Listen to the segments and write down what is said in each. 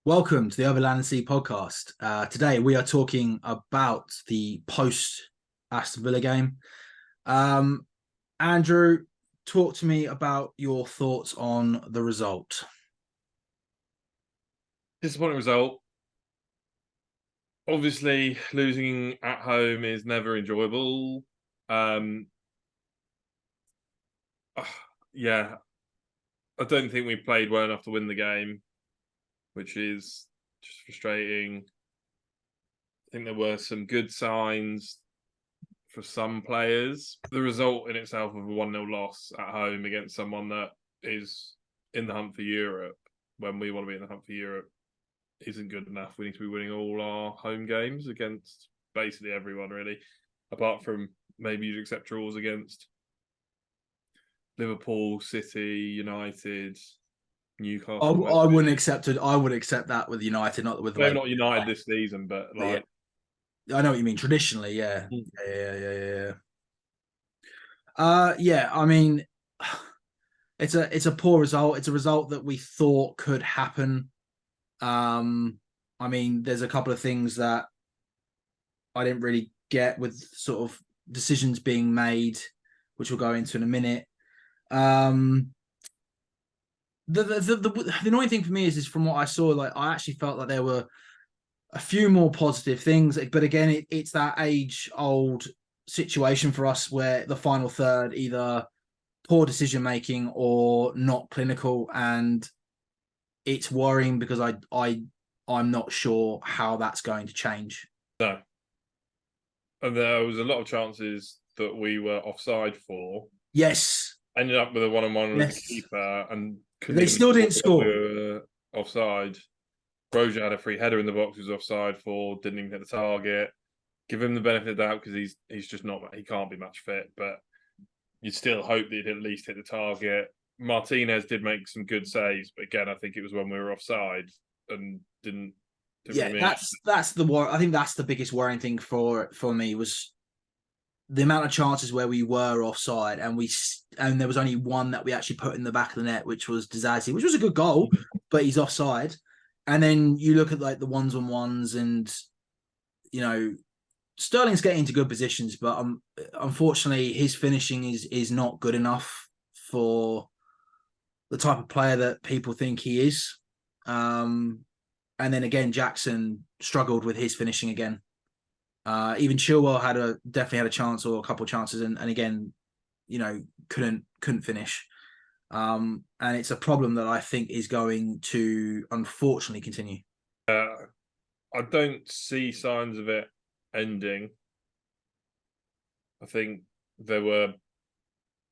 Welcome to the Overland and Sea podcast. Today we are talking about the post Aston Villa game. Um, Andrew, talk to me about your thoughts on the result. Disappointing result. Obviously, losing at home is never enjoyable. Um, yeah, I don't think we played well enough to win the game, which is just frustrating. I think there were some good signs for some players. The result in itself of a 1-0 loss at home against someone that is in the hunt for Europe, when we want to be in the hunt for Europe, isn't good enough. We need to be winning all our home games against basically everyone, really, apart from maybe you'd accept draws against Liverpool, City, United, I, Newcastle, I maybe. wouldn't accept it. I would accept that with United, not with the way Maybe they not United play. this season, but But yeah, like, I know what you mean. Traditionally, yeah, mm, yeah. Yeah. I mean, it's a poor result. It's a result that we thought could happen. I mean, there's a couple of things that I didn't really get with sort of decisions being made, which we'll go into in a minute. Um, the annoying thing for me is from what I saw, like I actually felt like there were a few more positive things, but again, it's that age old situation for us where the final third either poor decision making or not clinical, and it's worrying because I'm not sure how that's going to change. no. And there was a lot of chances that we were offside for. Yes, Ended up with a one-on-one with the yes, keeper and couldn't they even still score didn't when we score. were offside. Broja had a free header in the box, he was offside for, didn't even hit the target. Give him the benefit of the doubt because he's just not, he can't be match fit, but you'd still hope that he'd at least hit the target. Martinez did make some good saves, but again, I think it was when we were offside and didn't Yeah, really mean that's the war. I think that's the biggest worrying thing for me was the amount of chances where we were offside and there was only one that we actually put in the back of the net, which was Dizazi, which was a good goal, it. but he's offside. And then you look at like the ones on ones, and you know Sterling's getting into good positions, but unfortunately his finishing is not good enough for the type of player that people think he is. Um, and then again, Jackson struggled with his finishing again. Even Chilwell definitely had a chance or a couple of chances, and again, couldn't finish. And it's a problem that I think is going to unfortunately continue. I don't see signs of it ending. I think there were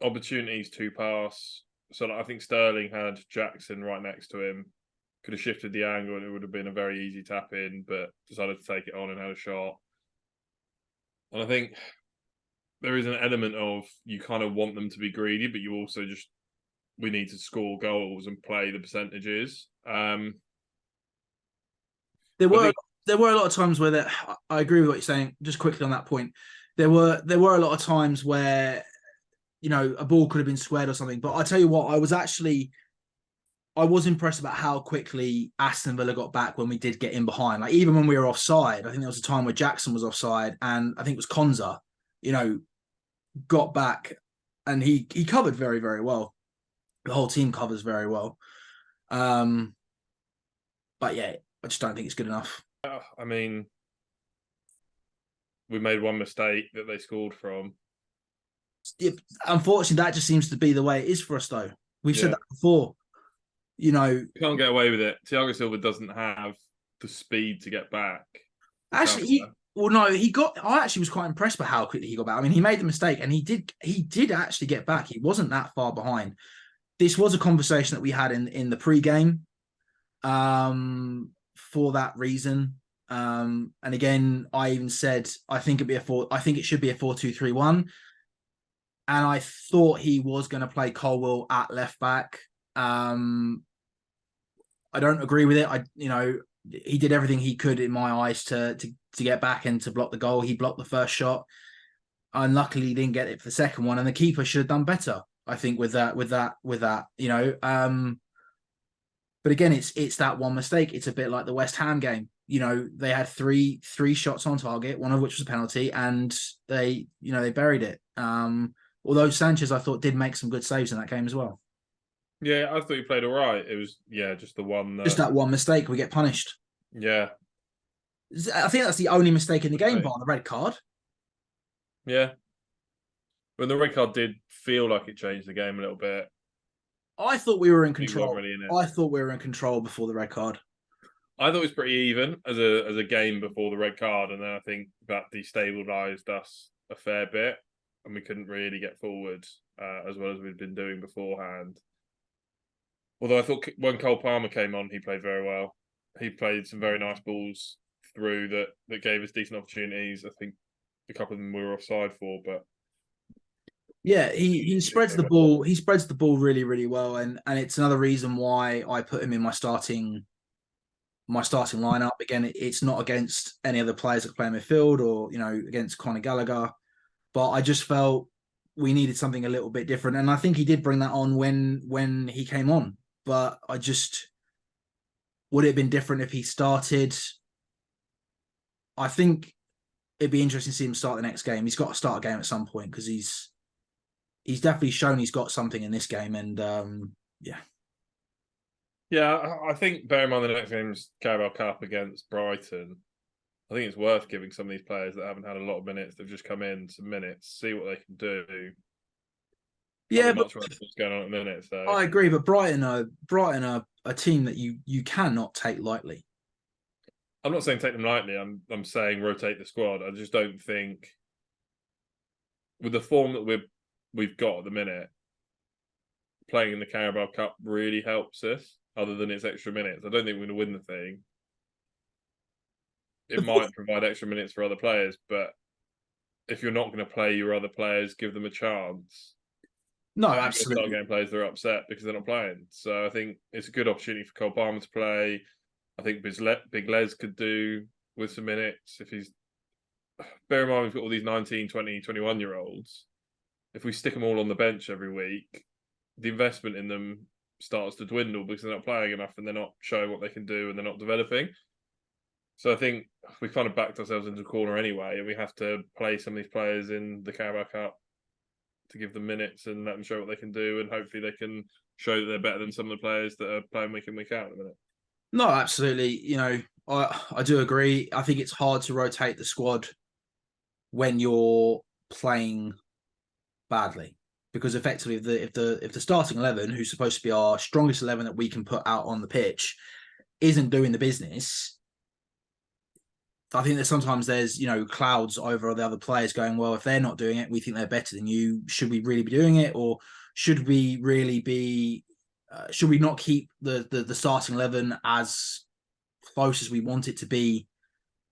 opportunities to pass. So I think Sterling had Jackson right next to him, could have shifted the angle and it would have been a very easy tap in, but decided to take it on and had a shot. And I think there is an element of you kind of want them to be greedy, but you also just we need to score goals and play the percentages. There I were think there were a lot of times where I agree with what you're saying. Just quickly on that point, there were a lot of times where a ball could have been squared or something. But I tell you what, I was impressed about how quickly Aston Villa got back when we did get in behind. Like even when we were offside, I think there was a time where Jackson was offside, and I think it was Konza, you know, got back, and he covered very very well. The whole team covers very well. Um, but yeah, I just don't think it's good enough. I mean we made one mistake that they scored from. Unfortunately, that just seems to be the way it is for us, though. We've said Yeah, that before. You know, you can't get away with it. Thiago Silva doesn't have the speed to get back. actually, he got. I actually was quite impressed by how quickly he got back. I mean, he made the mistake, and he did actually get back. He wasn't that far behind. This was a conversation that we had in the pre-game. For that reason. And again, I even said I think it should be a 4-2-3-1. And I thought he was going to play Colwill at left back. I don't agree with it. He did everything he could in my eyes to get back and to block the goal. He blocked the first shot. And luckily he didn't get it for the second one. And the keeper should have done better, I think, with that. But again, it's that one mistake. It's a bit like the West Ham game. They had three shots on target, one of which was a penalty, and they buried it. Although Sanchez, I thought, did make some good saves in that game as well. Yeah, I thought he played all right. It was just the one Just that that one mistake, we get punished. yeah. I think that's the only mistake in the game, Right. bar the red card. Yeah. When the red card did feel like it changed the game a little bit. I thought we were in We weren't control. really in it. I thought we were in control before the red card. I thought it was pretty even as a game before the red card, and then I think that destabilised us a fair bit, and we couldn't really get forward as well as we'd been doing beforehand. Although I thought when Cole Palmer came on, he played very well. He played some very nice balls through that gave us decent opportunities. I think a couple of them we were offside for, but Yeah, he spreads the ball. He spreads the ball really, really well, and it's another reason why I put him in my starting lineup. Again, it's not against any other players that play in midfield or against Conor Gallagher, but I just felt we needed something a little bit different, and I think he did bring that on when he came on. But I just would it have been different if he started? I think it'd be interesting to see him start the next game. He's got to start a game at some point because he's definitely shown he's got something in this game, and yeah. Yeah, I think bear in mind the next game's Carabao Cup against Brighton. I think it's worth giving some of these players that haven't had a lot of minutes, they've just come in some minutes, see what they can do. Yeah, but much what's going on at the minute. So I agree. But Brighton are a team that you cannot take lightly. I'm not saying take them lightly. I'm saying rotate the squad. I just don't think with the form that we've got at the minute, playing in the Carabao Cup really helps us. Other than its extra minutes, I don't think we're going to win the thing. It might provide extra minutes for other players, but if you're not going to play your other players, give them a chance. No, You're going to absolutely. start getting players that are upset because they're not playing. So I think it's a good opportunity for Cole Palmer to play. I think Big Les could do with some minutes if he's. Bear in mind we've got all these 19, 20, 21-year-olds. If we stick them all on the bench every week, the investment in them starts to dwindle because they're not playing enough and they're not showing what they can do and they're not developing. So I think we kind of backed ourselves into a corner anyway, and we have to play some of these players in the Carabao Cup to give them minutes and let them show what they can do, and hopefully they can show that they're better than some of the players that are playing week in, week out at the minute. No, absolutely. I do agree. I think it's hard to rotate the squad when you're playing badly, because effectively, if the starting 11, who's supposed to be our strongest 11 that we can put out on the pitch, isn't doing the business, I think that sometimes there's clouds over the other players going, well, if they're not doing it, we think they're better than you. Should we really be doing it, or should we really be? Should we not keep the starting 11 as close as we want it to be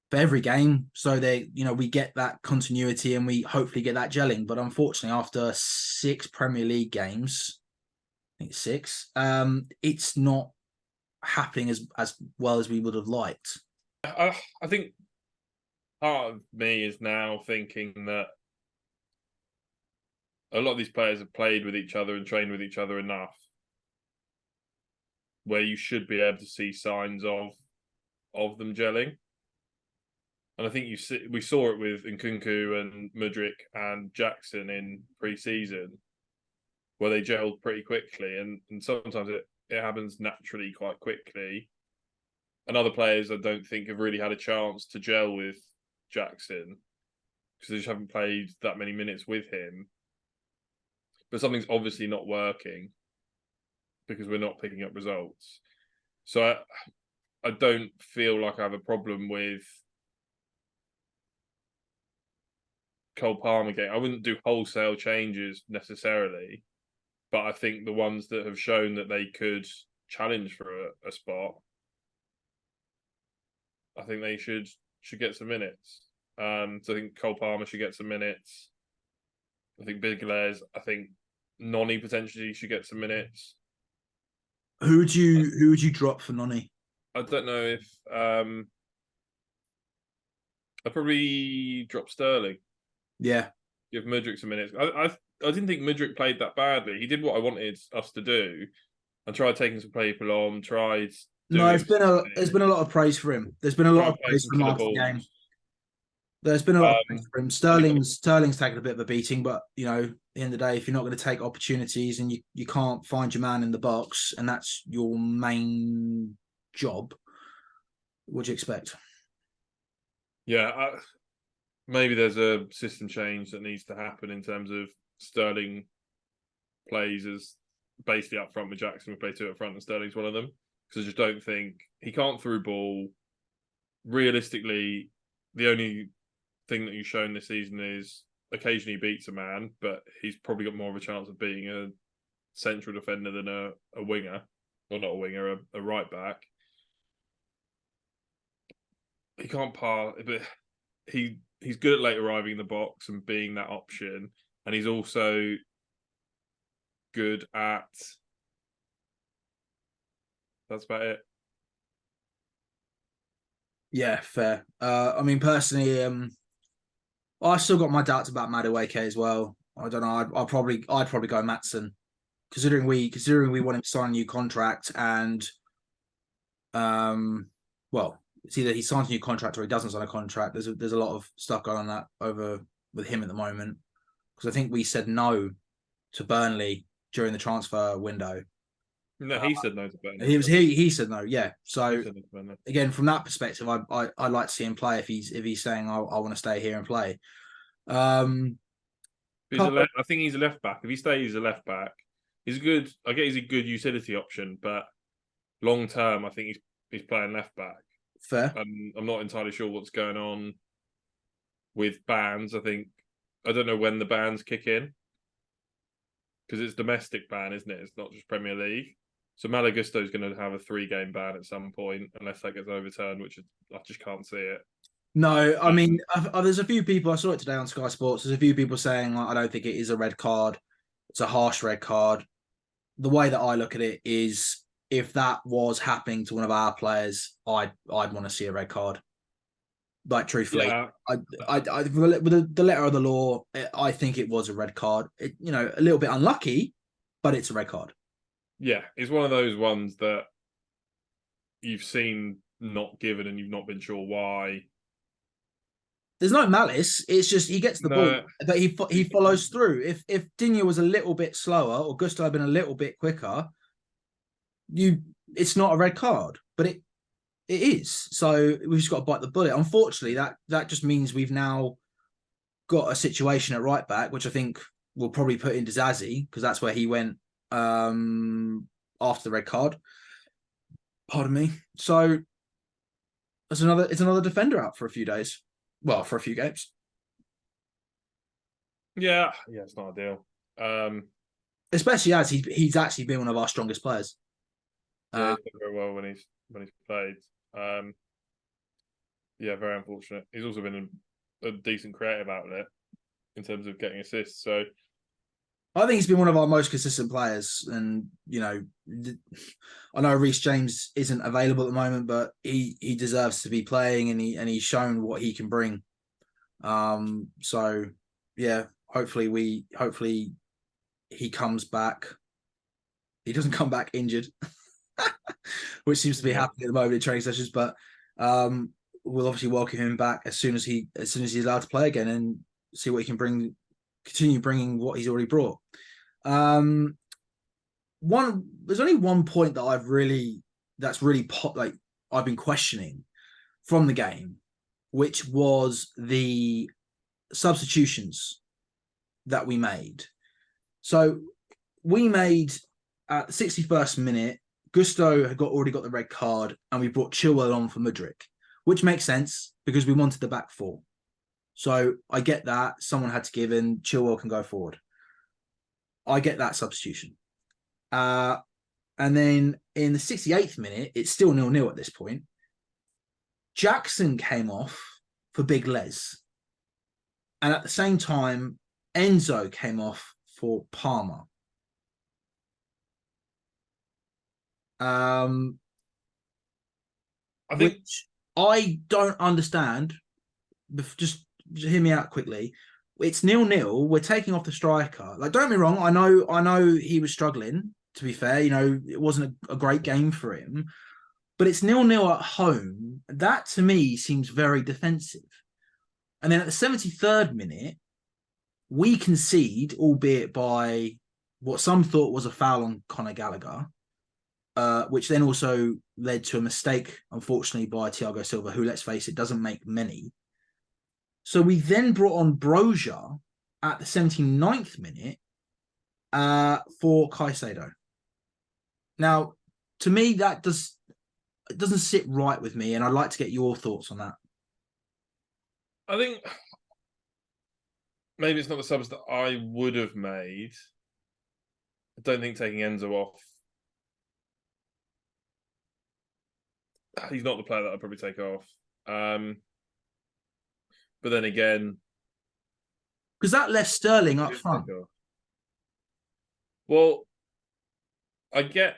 for every game, so we get that continuity and we hopefully get that gelling? But unfortunately, after 6 Premier League games, I think 6, it's not happening as well as we would have liked. I think part of me is now thinking that a lot of these players have played with each other and trained with each other enough where you should be able to see signs of them gelling. And I think we saw it with Nkunku and Mudryk and Jackson in pre-season, where they gelled pretty quickly, and sometimes it happens naturally quite quickly. And other players I don't think have really had a chance to gel with Jackson because they just haven't played that many minutes with him. But something's obviously not working because we're not picking up results. So I don't feel like I have a problem with Cole Palmer game. I wouldn't do wholesale changes necessarily, but I think the ones that have shown that they could challenge for a spot, I think they should get some minutes. So I think Cole Palmer should get some minutes. I think Big Les. I think Noni potentially should get some minutes. Who would you drop for Noni? I don't know if I'd probably drop Sterling. Yeah, Give Mudryk some minutes. I didn't think Mudryk played that badly. He did what I wanted us to do. and tried taking some people on, tried No, doing there's been a lot of praise for him. There's been a lot trying of to play praise some for him killer after the game. balls. There's been a lot of praise Um, for him. Sterling's taken a bit of a beating, but you know, at the end of the day, if you're not going to take opportunities and you can't find your man in the box, and that's your main job, what do you expect? yeah, maybe there's a system change that needs to happen in terms of Sterling plays as basically up front with Jackson. We play two up front, and Sterling's one of them because I just don't think he can't through ball. Realistically, the only thing that he's shown this season is occasionally he beats a man, but he's probably got more of a chance of beating a central defender than a winger, or not a winger, a right back. He can't pass, but he's good at late arriving in the box and being that option, and he's also good at. That's about it. Yeah, fair. I mean, personally, I still got my doubts about Madueke as well. I don't know. I'd probably go Matson, considering we want him to sign a new contract, and well, it's either he signs a new contract or he doesn't sign a contract. There's a lot of stuff going on that over with him at the moment, because I think we said no to Burnley during the transfer window. No, he said no to Burnley. He said no, yeah. So No to Burnley. again, from that perspective, I'd like to see him play if he's saying I want to stay here and play. I think he's a left back. If he stays a left back, he's good. I get he's a good utility option, but long term, I think he's playing left back. Fair. I'm not entirely sure what's going on with bans. I don't know when the bans kick in because it's domestic ban, isn't it? It's not just Premier League. So Malagusto is going to have a 3-game ban at some point, unless that gets overturned, which I just can't see it. No, I mean, there's a few people, I saw it today on Sky Sports. There's a few people saying, like, I don't think it is a red card. It's a harsh red card. The way that I look at it is, if that was happening to one of our players, I'd want to see a red card. Like, truthfully, Yeah. with the letter of the law, I think it was a red card. A little bit unlucky, but it's a red card. Yeah, it's one of those ones that you've seen not given and you've not been sure why. There's no malice. It's just he gets the ball, but he follows through. If Digne was a little bit slower or Gusto had been a little bit quicker, it's not a red card, but it is. So we've just got to bite the bullet. Unfortunately, that just means we've now got a situation at right back, which I think we'll probably put into Zazie, because that's where he went after the red card. Pardon me. So it's another defender out for a few days. Well, for a few games. Yeah, it's not ideal. Especially as he's actually been one of our strongest players. Yeah, he's done very well when he's played. Yeah, very unfortunate. He's also been a decent creative outlet in terms of getting assists. So I think he's been one of our most consistent players, and I know Reece James isn't available at the moment, but he deserves to be playing, and he's shown what he can bring. So yeah, hopefully he comes back. He doesn't come back injured, which seems to be happening at the moment in training sessions. But we'll obviously welcome him back as soon as he's allowed to play again, and see what he can bring. Continue bringing what he's already brought. There's only one point that I've really been questioning from the game, which was the substitutions that we made. So we made at the 61st minute, Gusto had already got the red card, and we brought Chilwell on for Mudryk, which makes sense because we wanted the back four. So I get that someone had to give in. Chilwell can go forward. I get that substitution. And then in the 68th minute, it's still 0-0 at this point. Jackson came off for Big Les. And at the same time, Enzo came off for Palmer. Which I don't understand. Just hear me out quickly. It's 0-0. We're taking off the striker. Like, don't get me wrong. I know he was struggling, to be fair. It wasn't a great game for him. But it's 0-0 at home. That, to me, seems very defensive. And then at the 73rd minute, we concede, albeit by what some thought was a foul on Conor Gallagher, which then also led to a mistake, unfortunately, by Thiago Silva, who, let's face it, doesn't make many. So we then brought on Broja at the 79th minute for Caicedo. Now, to me, it doesn't sit right with me, and I'd like to get your thoughts on that. I think maybe it's not the subs that I would have made. I don't think taking Enzo off. He's not the player that I'd probably take off. But then again, because that left Sterling up front. Well, I get.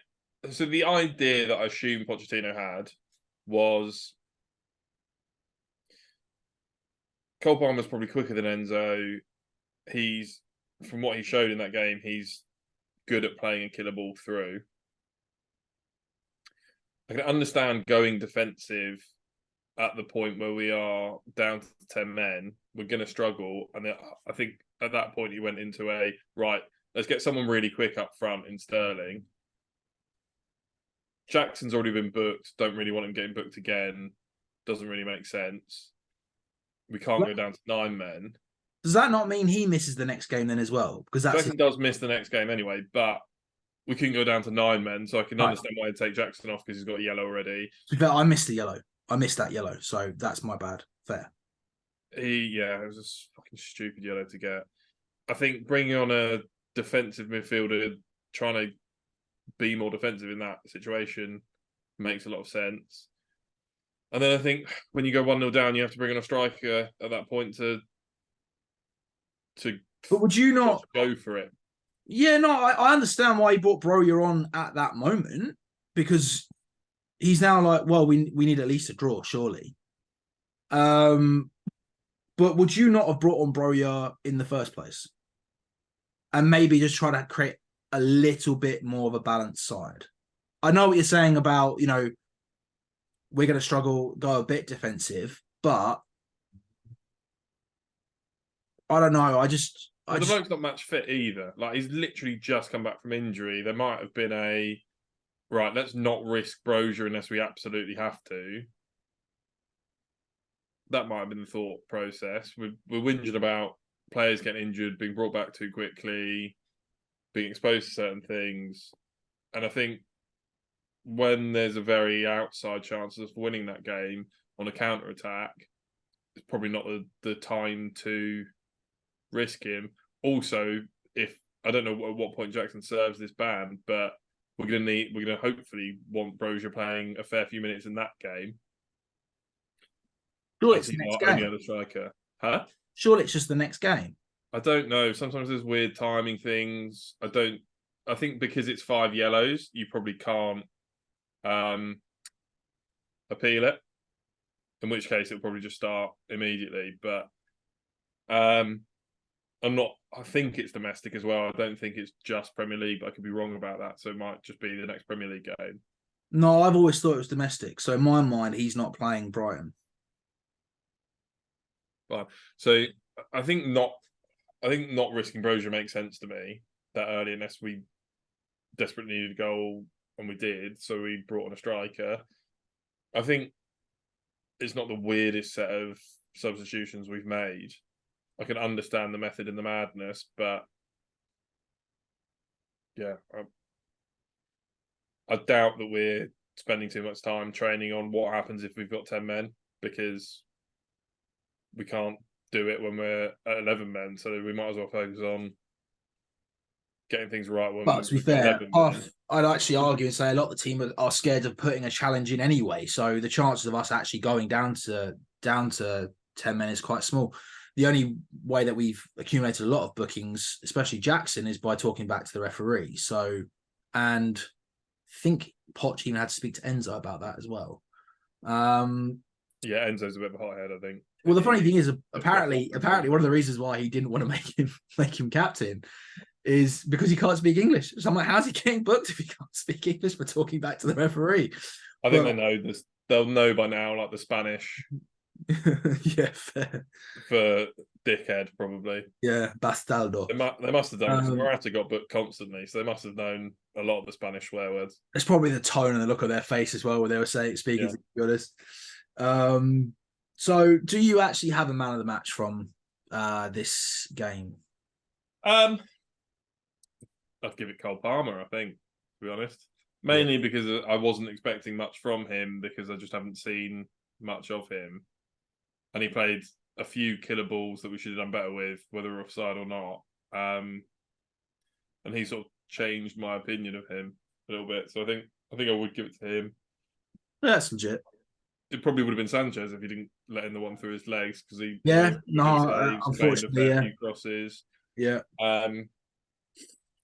So the idea that I assume Pochettino had was Cole Palmer's probably quicker than Enzo. He's, from what he showed in that game, he's good at playing a killer ball through. I can understand going defensive at the point where we are down to 10 men. We're going to struggle. And I think at that point he went into let's get someone really quick up front in Sterling. Jackson's already been booked. Don't really want him getting booked again. Doesn't really make sense. We can't go down to 9 men. Does that not mean he misses the next game then as well? Because Jackson does miss the next game anyway, but we couldn't go down to 9 men, so I can understand why I'd take Jackson off because he's got yellow already. I missed the yellow. I missed that yellow, so that's my bad. Fair. It was a fucking stupid yellow to get. I think bringing on a defensive midfielder, trying to be more defensive in that situation makes a lot of sense. And then I think when you go 1-0 down, you have to bring on a striker at that point to. But would you not go for it? Yeah, no, I understand why he brought Broja on at that moment, because he's now like, well, we need at least a draw, surely. But would you not have brought on Broja in the first place? And maybe just try to create a little bit more of a balanced side. I know what you're saying about, we're going to struggle, go a bit defensive, but I don't know. The bloke's not match fit either. Like, he's literally just come back from injury. There might have been let's not risk Broja unless we absolutely have to. That might have been the thought process. We're whinging about players getting injured, being brought back too quickly, being exposed to certain things. And I think when there's a very outside chance of winning that game on a counter-attack, it's probably not the time to risk him. Also, if I don't know at what point Jackson serves this ban, but we're gonna hopefully want Broja playing a fair few minutes in that game. Surely it's the next game. Only other striker, huh? Surely it's just the next game. I don't know. Sometimes there's weird timing things. I think because it's 5 yellows, you probably can't appeal it. In which case, it'll probably just start immediately. But I think it's domestic as well. I don't think it's just Premier League, but I could be wrong about that. So it might just be the next Premier League game. No, I've always thought it was domestic. So in my mind, he's not playing Brighton. But so I think not risking Broja makes sense to me that early, unless we desperately needed a goal, and we did. So we brought on a striker. I think it's not the weirdest set of substitutions we've made. I can understand the method and the madness, but yeah, I doubt that we're spending too much time training on what happens if we've got 10 men, because we can't do it when we're at 11 men. So we might as well focus on getting things right. But to be fair, I'd actually argue and say a lot of the team are scared of putting a challenge in anyway. So the chances of us actually going down to 10 men is quite small. The only way that we've accumulated a lot of bookings, especially Jackson, is by talking back to the referee. So, and I think Poch even had to speak to Enzo about that as well. Yeah, Enzo's a bit of a hothead, I think. Well, the funny thing is, apparently, one of the reasons why he didn't want to make him captain is because he can't speak English. So I'm like, how's he getting booked if he can't speak English for talking back to the referee? I think But they know this. They'll know by now, like the Spanish yeah, fair. for dickhead, probably. Yeah, bastardo. They must have done because Um, Morata got booked constantly, so they must have known a lot of the Spanish swear words. it's probably the tone and the look of their face as well, where they were saying speaking. Yeah. To be honest. So do you actually have a man of the match from this game? Um, I'd give it Cole Palmer, I think, to be honest. Yeah. Mainly because I wasn't expecting much from him because I just haven't seen much of him. And he played a few killer balls that we should have done better with, whether offside or not. And he sort of changed my opinion of him a little bit. So I think I would give it to him. Yeah, that's legit. It probably would have been Sanchez if he didn't let in the one through his legs because he Yeah, made no, a few saves, claimed a unfortunately, fair yeah, few crosses. yeah.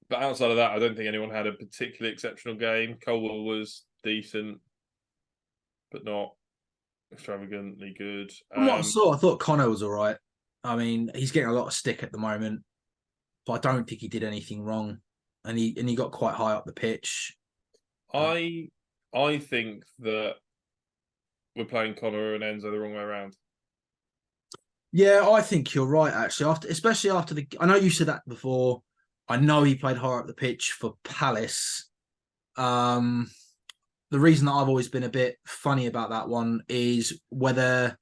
But outside of that, I don't think anyone had a particularly exceptional game. Colwell was decent, but not extravagantly good. From what I saw, I thought Connor was all right. I mean, he's getting a lot of stick at the moment, but I don't think he did anything wrong, and he got quite high up the pitch. I think that we're playing Connor and Enzo the wrong way around. Yeah, I think you're right. Actually, especially after I know you said that before. I know he played higher up the pitch for Palace. Um, the reason that I've always been a bit funny about that one is whether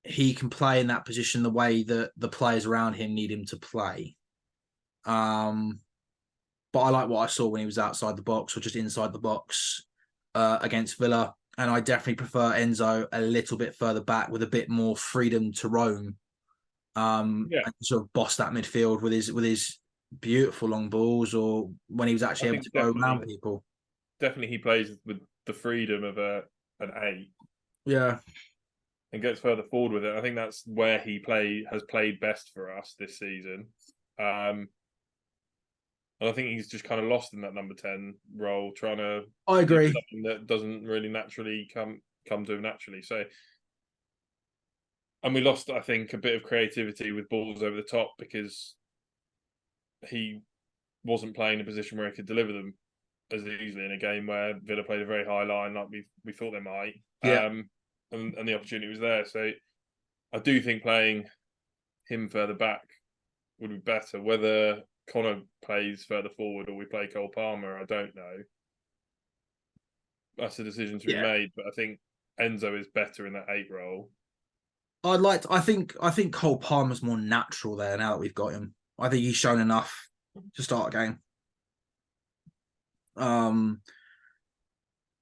he can play in that position the way that the players around him need him to play. But I like what I saw when he was outside the box or just inside the box against Villa. And I definitely prefer Enzo a little bit further back with a bit more freedom to roam Yeah, and sort of boss that midfield with his beautiful long balls or when he was I actually able to think go around people. definitely he plays with the freedom of an eight Yeah. and gets further forward with it. I think that's where he has played best for us this season. And I think he's just kind of lost in that number 10 role, trying to I do agree. something that doesn't really naturally come to him naturally. So, and we lost, I think, a bit of creativity with balls over the top because he wasn't playing in a position where he could deliver them as easily in a game where Villa played a very high line, like we thought they might. Yeah. And the opportunity was there. So I do think playing him further back would be better. Whether Connor plays further forward or we play Cole Palmer, I don't know. That's a decision to be Yeah. made, but I think Enzo is better in that 8 role. I think Cole Palmer's more natural there now that we've got him. I think he's shown enough to start a game.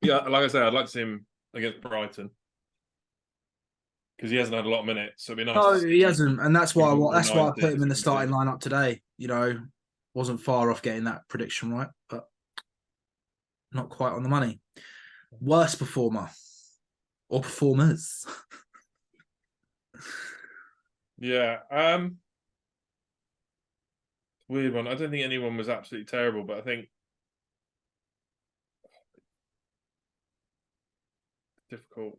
Yeah, like I say, I'd like to see him against Brighton because he hasn't had a lot of minutes, so it'd be nice to No, he see hasn't, and him on the that's why I 90 put him in the if he starting did. lineup today. You know, wasn't far off getting that prediction right, but not quite on the money. Worst performer or performers? Yeah, weird one. I don't think anyone was absolutely terrible, but I think difficult.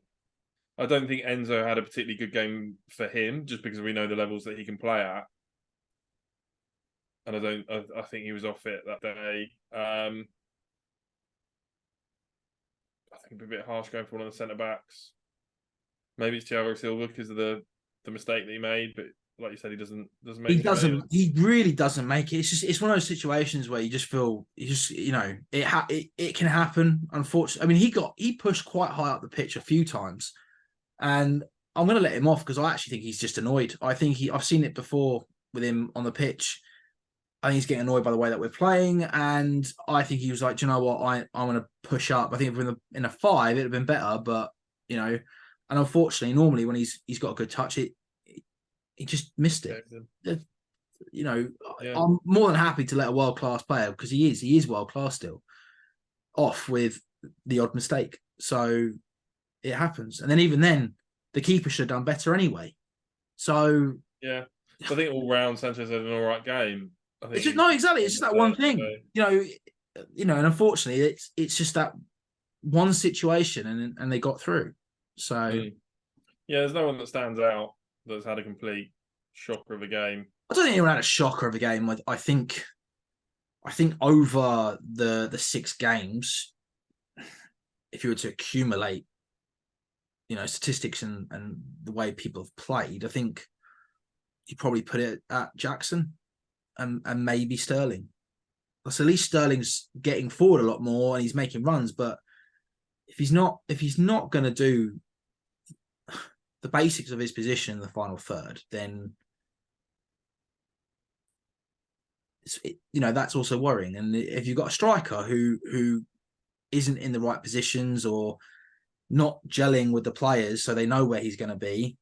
I don't think Enzo had a particularly good game for him, just because we know the levels that he can play at. And I think he was off it that day. I think it'd be a bit harsh going for one of the centre backs. Maybe it's Thiago Silva because of the mistake that he made, but like you said, he doesn't make He many of doesn't. them. He really doesn't make it. It's one of those situations where you just feel it can happen. Unfortunately, I mean he pushed quite high up the pitch a few times, and I'm going to let him off because I actually think he's just annoyed. I've seen it before with him on the pitch. I think he's getting annoyed by the way that we're playing, and I think he was like, do you know what, I'm going to push up. I think if in a 5, it'd have been better, but you know, and unfortunately, normally when he's got a good touch, he just missed it. You know, Yeah, I'm more than happy to let a world class player because he is world class still off with the odd mistake. So it happens, and then even then, the keeper should have done better anyway. So yeah. So I think all round Sanchez had an all right game. I it's think just he's no, exactly. It's just that one so, thing, and unfortunately, it's just that one situation, and they got through. So yeah, there's no one that stands out that's had a complete shocker of a game. I don't think anyone had a shocker of a game. I think I think over the 6 games, if you were to accumulate, statistics and the way people have played, I think you probably put it at Jackson and maybe Sterling. So at least Sterling's getting forward a lot more and he's making runs. But if he's not going to do the basics of his position in the final third, then that's also worrying. And if you've got a striker who isn't in the right positions or not gelling with the players so they know where he's going to be,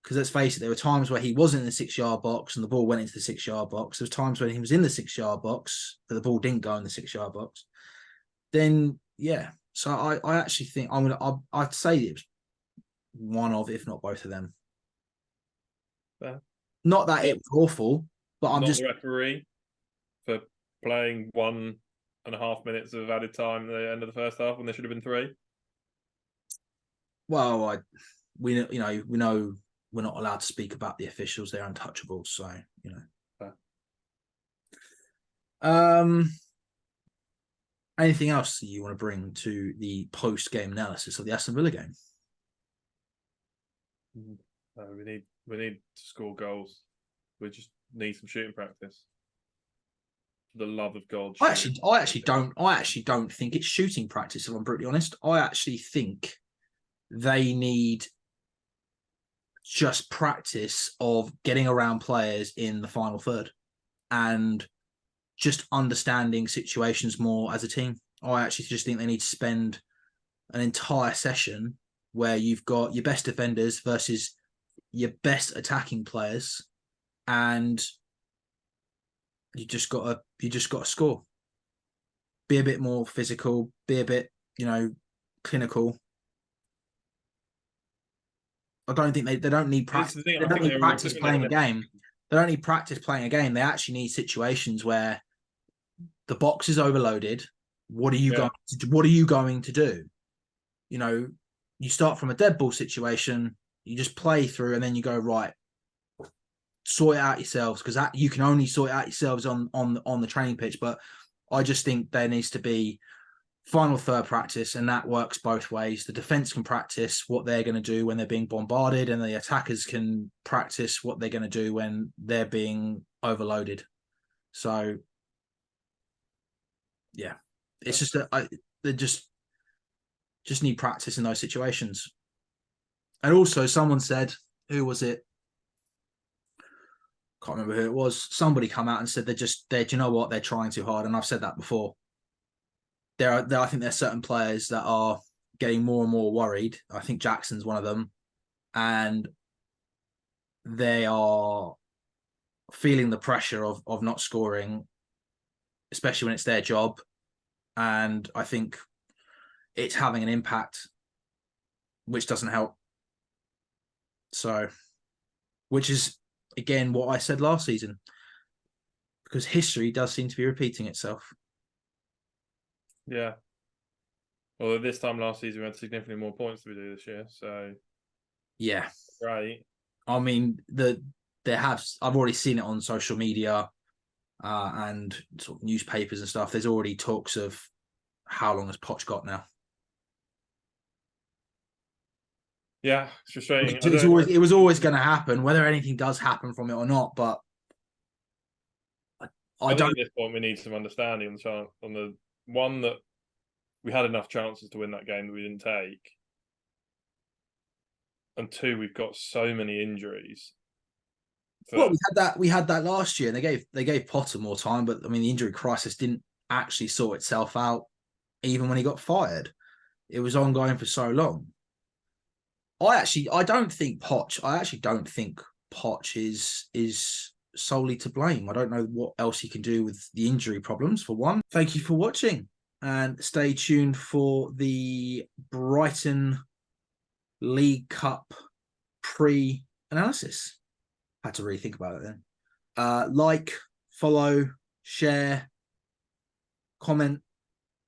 because let's face it, there were times where he wasn't in the 6-yard box and the ball went into the 6-yard box. There was times when he was in the 6-yard box but the ball didn't go in the 6-yard box. Then yeah, so I actually think I'd say it was one of, if not both of them. Yeah. Not that it was awful, but I'm not just the referee for playing 1.5 minutes of added time at the end of the first half when there should have been 3. Well, we know we're not allowed to speak about the officials; they're untouchable. So anything else that you want to bring to the post-game analysis of the Aston Villa game? We need to score goals. We just need some shooting practice. For the love of God! I actually don't think it's shooting practice. If I'm brutally honest, I actually think they need just practice of getting around players in the final third and just understanding situations more as a team. I actually just think they need to spend an entire session where you've got your best defenders versus your best attacking players, and you just got to score. Be a bit more physical. Be a bit, clinical. I don't think they don't need practice. They don't need practice playing a game. They don't need practice playing a game. They actually need situations where the box is overloaded. What are you going to do? You start from a dead ball situation. You just play through, and then you go right. Sort it out yourselves, because that you can only sort it out yourselves on the training pitch. But I just think there needs to be final third practice, and that works both ways. The defense can practice what they're going to do when they're being bombarded, and the attackers can practice what they're going to do when they're being overloaded. So yeah, it's just that they just need practice in those situations. And also, someone said, who was it? Can't remember who it was. Somebody come out and said do you know what? They're trying too hard. And I've said that before. I think there's certain players that are getting more and more worried. I think Jackson's one of them. And they are feeling the pressure of not scoring, especially when it's their job. And I think it's having an impact, which doesn't help. So, which is, again, what I said last season, because history does seem to be repeating itself. Yeah. Well, this time last season we had significantly more points than we do this year. So yeah, right. I mean, I've already seen it on social media and sort of newspapers and stuff. There's already talks of how long has Poch got now. Yeah, it's frustrating. It was always going to happen, whether anything does happen from it or not. But I don't. At this point, we need some understanding on the one that we had enough chances to win that game that we didn't take, and 2, we've got so many injuries. Well, we had that last year, and they gave Potter more time, but I mean, the injury crisis didn't actually sort itself out, even when he got fired. It was ongoing for so long. I don't think Poch is solely to blame. I don't know what else he can do with the injury problems, for one. Thank you for watching, and stay tuned for the Brighton League Cup pre-analysis. I had to really think about it then. Like, follow, share, comment,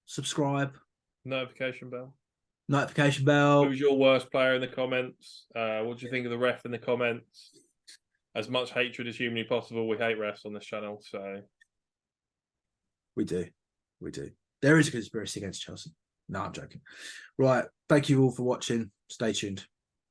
subscribe. Notification bell. Who's your worst player in the comments? What do you think of the ref in the comments? As much hatred as humanly possible. We hate refs on this channel, so We do. We do. There is a conspiracy against Chelsea. No, I'm joking. Right. Thank you all for watching. Stay tuned.